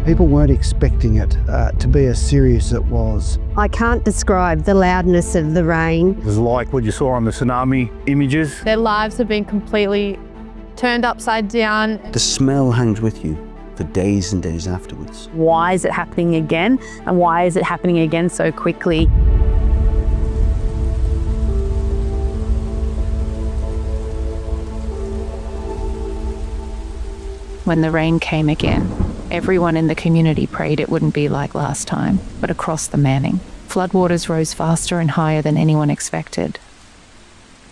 People weren't expecting it to be as serious as it was. I can't describe the loudness of the rain. It was like what you saw on the tsunami images. Their lives have been completely turned upside down. The smell hangs with you for days and days afterwards. Why is it happening again? And why is it happening again so quickly? When the rain came again, everyone in the community prayed it wouldn't be like last time, but across the Manning, floodwaters rose faster and higher than anyone expected.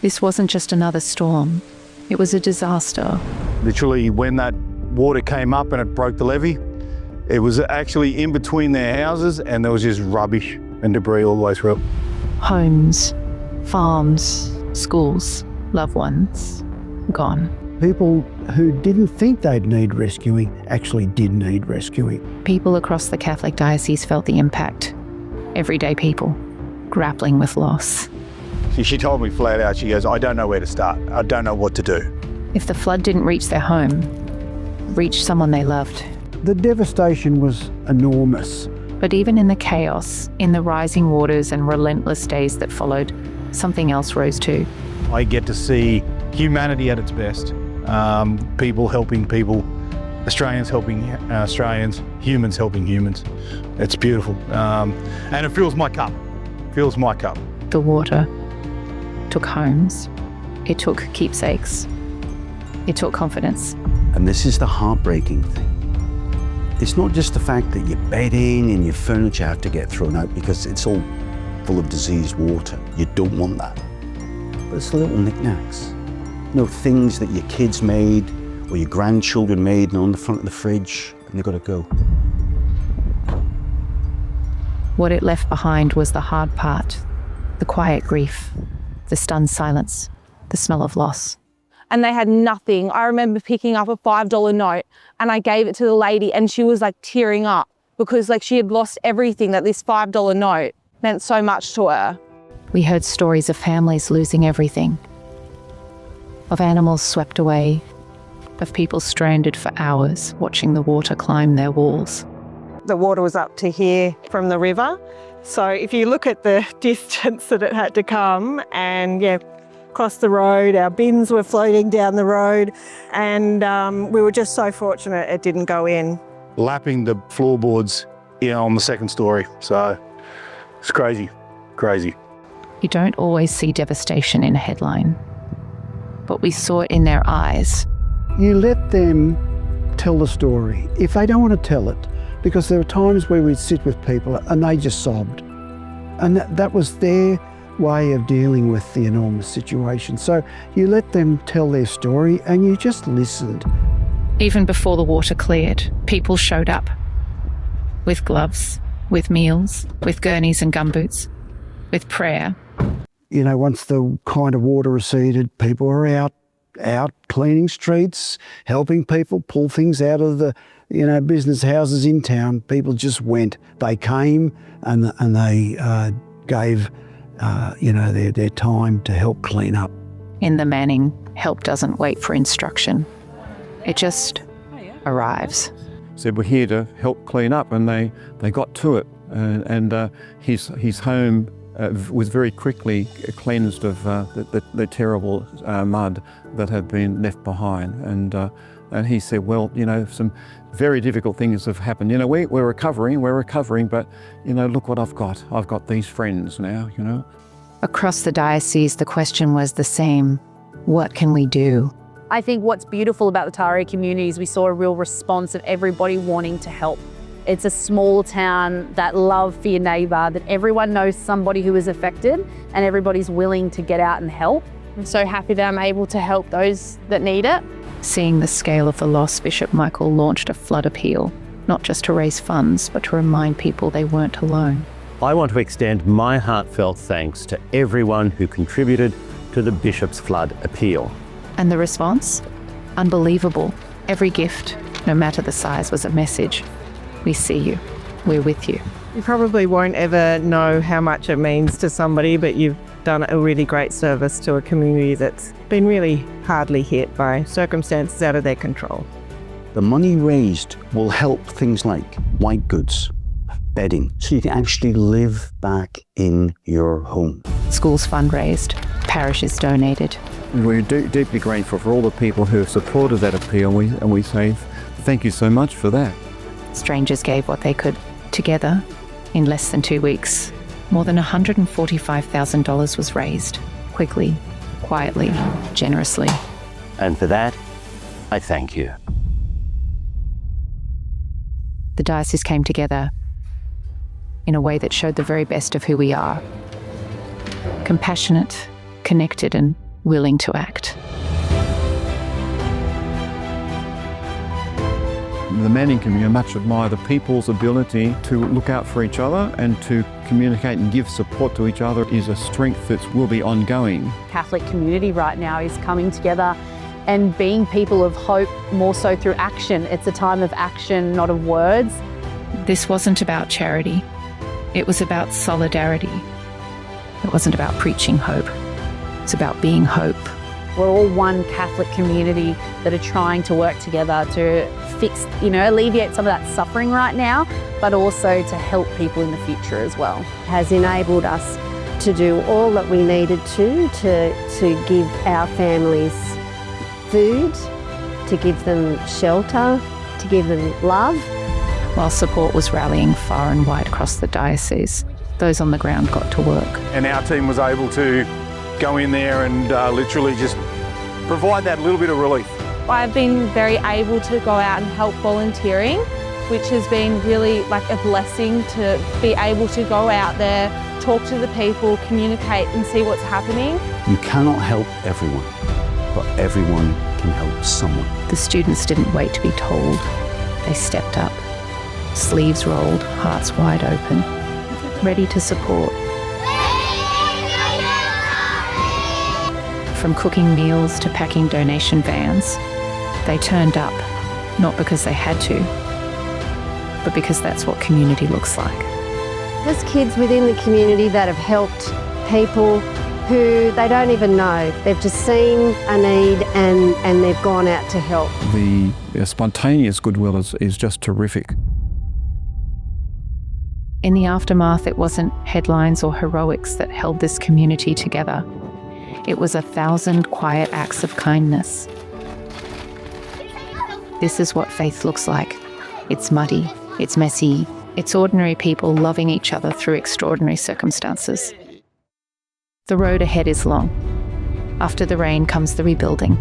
This wasn't just another storm, it was a disaster. Literally, when that water came up and it broke the levee, it was actually in between their houses and there was just rubbish and debris all the way through. Homes, farms, schools, loved ones, gone. People who didn't think they'd need rescuing actually did need rescuing. People across the Catholic Diocese felt the impact. Everyday people, grappling with loss. She told me flat out, she goes, I don't know where to start. I don't know what to do. If the flood didn't reach their home, reach someone they loved. The devastation was enormous. But even in the chaos, in the rising waters and relentless days that followed, something else rose too. I get to see humanity at its best. People helping people, Australians helping Australians, humans helping humans. It's beautiful. And it fills my cup. Fills my cup. The water took homes. It took keepsakes. It took confidence. And this is the heartbreaking thing. It's not just the fact that your bedding and your furniture have to get thrown out because it's all full of diseased water. You don't want that. But it's the little knickknacks. You know, things that your kids made or your grandchildren made and on the front of the fridge, and they've got to go. What it left behind was the hard part, the quiet grief, the stunned silence, the smell of loss. And they had nothing. I remember picking up a $5 note and I gave it to the lady and she was like tearing up because like she had lost everything, that this $5 note meant so much to her. We heard stories of families losing everything, of animals swept away, of people stranded for hours watching the water climb their walls. The water was up to here from the river. So if you look at the distance that it had to come and across the road, our bins were floating down the road and we were just so fortunate it didn't go in. Lapping the floorboards on the second story. So it's crazy, crazy. You don't always see devastation in a headline, but we saw it in their eyes. You let them tell the story if they don't want to tell it, because there are times where we'd sit with people and they just sobbed. And that was their way of dealing with the enormous situation. So you let them tell their story and you just listened. Even before the water cleared, people showed up with gloves, with meals, with gurneys and gumboots, with prayer. You know, once the kind of water receded, people were out cleaning streets, helping people pull things out of the, business houses in town. People just went. They came and they gave, their time to help clean up. In the Manning, help doesn't wait for instruction. It just arrives. Said, we're here to help clean up, and they got to it. And his home was very quickly cleansed of the terrible mud that had been left behind. And he said, well, some very difficult things have happened. We're recovering, but, look what I've got. I've got these friends now, Across the diocese, the question was the same. What can we do? I think what's beautiful about the Taree community is we saw a real response of everybody wanting to help. It's a small town, that love for your neighbour, that everyone knows somebody who is affected and everybody's willing to get out and help. I'm so happy that I'm able to help those that need it. Seeing the scale of the loss, Bishop Michael launched a flood appeal, not just to raise funds, but to remind people they weren't alone. I want to extend my heartfelt thanks to everyone who contributed to the Bishop's Flood Appeal. And the response? Unbelievable. Every gift, no matter the size, was a message. We see you. We're with you. You probably won't ever know how much it means to somebody, but you've done a really great service to a community that's been really hardly hit by circumstances out of their control. The money raised will help things like white goods, bedding, so you can actually live back in your home. Schools fundraised, parishes donated. We're deeply grateful for all the people who have supported that appeal, and we say thank you so much for that. Strangers gave what they could. Together, in less than 2 weeks, more than $145,000 was raised, quickly, quietly, generously. And for that, I thank you. The diocese came together in a way that showed the very best of who we are. Compassionate, connected, and willing to act. The Manning community much admire the people's ability to look out for each other and to communicate and give support to each other is a strength that will be ongoing. Catholic community right now is coming together and being people of hope more so through action. It's a time of action, not of words. This wasn't about charity. It was about solidarity. It wasn't about preaching hope. It's about being hope. We're all one Catholic community that are trying to work together to fix, alleviate some of that suffering right now, but also to help people in the future as well. Has enabled us to do all that we needed to give our families food, to give them shelter, to give them love. While support was rallying far and wide across the diocese, those on the ground got to work. And our team was able to go in there and literally just provide that little bit of relief. I've been very able to go out and help volunteering, which has been really like a blessing to be able to go out there, talk to the people, communicate and see what's happening. You cannot help everyone, but everyone can help someone. The students didn't wait to be told. They stepped up, sleeves rolled, hearts wide open, ready to support. From cooking meals to packing donation vans, they turned up, not because they had to, but because that's what community looks like. There's kids within the community that have helped people who they don't even know. They've just seen a need and they've gone out to help. The spontaneous goodwill is just terrific. In the aftermath, it wasn't headlines or heroics that held this community together. It was 1,000 quiet acts of kindness. This is what faith looks like. It's muddy, it's messy, it's ordinary people loving each other through extraordinary circumstances. The road ahead is long. After the rain comes the rebuilding.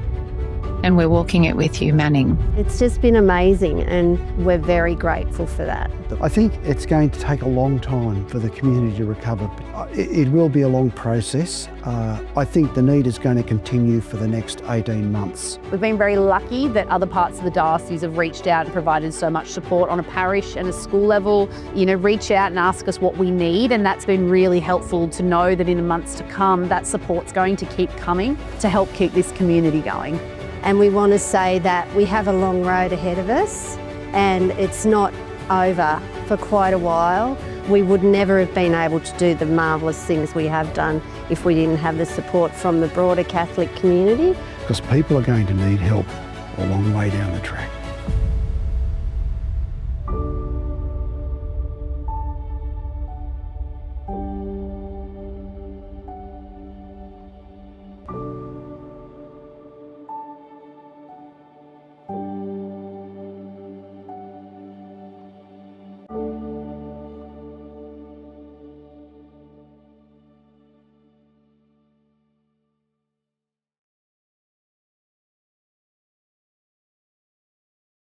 And we're walking it with you, Manning. It's just been amazing and we're very grateful for that. I think it's going to take a long time for the community to recover. It will be a long process. I think the need is going to continue for the next 18 months. We've been very lucky that other parts of the diocese have reached out and provided so much support on a parish and a school level. Reach out and ask us what we need, and that's been really helpful to know that in the months to come, that support's going to keep coming to help keep this community going. And we want to say that we have a long road ahead of us and it's not over for quite a while. We would never have been able to do the marvellous things we have done if we didn't have the support from the broader Catholic community. Because people are going to need help a long way down the track.